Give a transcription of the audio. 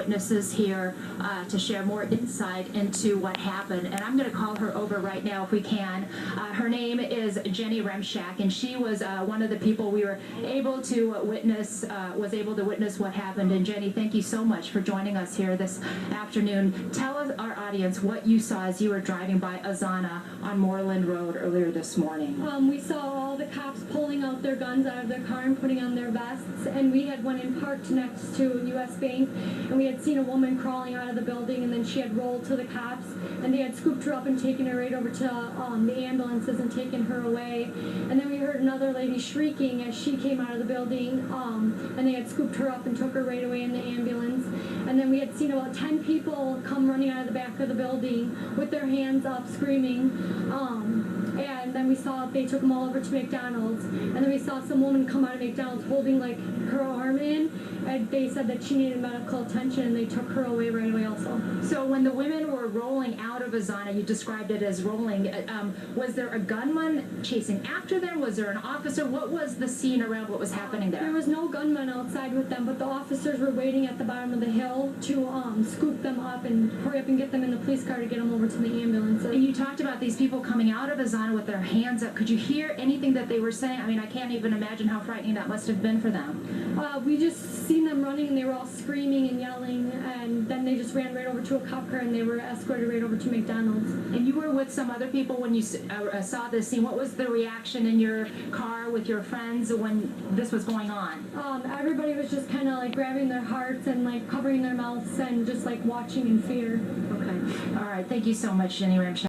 witnesses here to share more insight into what happened. And I'm going to call her over right now if we can. Her name is Jenny Remshak, and she was one of the people we were able to witness, what happened. And Jenny, thank you so much for joining us here this afternoon. Tell us, our audience, what you saw as you were driving by Azana on Moreland Road earlier this morning. We saw all the cops pulling out their guns out of their car and putting on their vests, and we had went in parked next to U.S. Bank, and we had seen a woman crawling out of the building, and then she had rolled to the cops, and they had scooped her up and taken her right over to the ambulances and taken her away. And then we heard another lady shrieking as she came out of the building, and they had scooped her up and took her right away in the ambulance. And then we had seen about 10 people come running out of the back of the building with their hands up screaming. And then we saw they took them all over to McDonald's, and then we saw some woman come out of McDonald's holding like her arm in, and they said that she needed medical attention, and they took her away right away also. So when the women were rolling out of Azana, you described it as rolling, was there a gunman chasing after them? Was there an officer? What was the scene around what was happening there? There was no gunman outside with them, but the officers were waiting at the bottom of the hill to scoop them up and hurry up and get them in the police car to get them over to the ambulances. And you talked about these people coming out of Azana with their hands up. Could you hear anything that they were saying? I mean, I can't even imagine how frightening that must have been for them. We just seen them running, and they were all screaming and yelling, and then they just ran right over to a cop car, and they were escorted right over to McDonald's. And you were with some other people when you saw this scene. What was the reaction in your car with your friends when this was going on? Everybody was just kind of like grabbing their hearts and like covering their mouths and just like watching in fear. Okay. All right. Thank you so much, Jenny Ramshaw.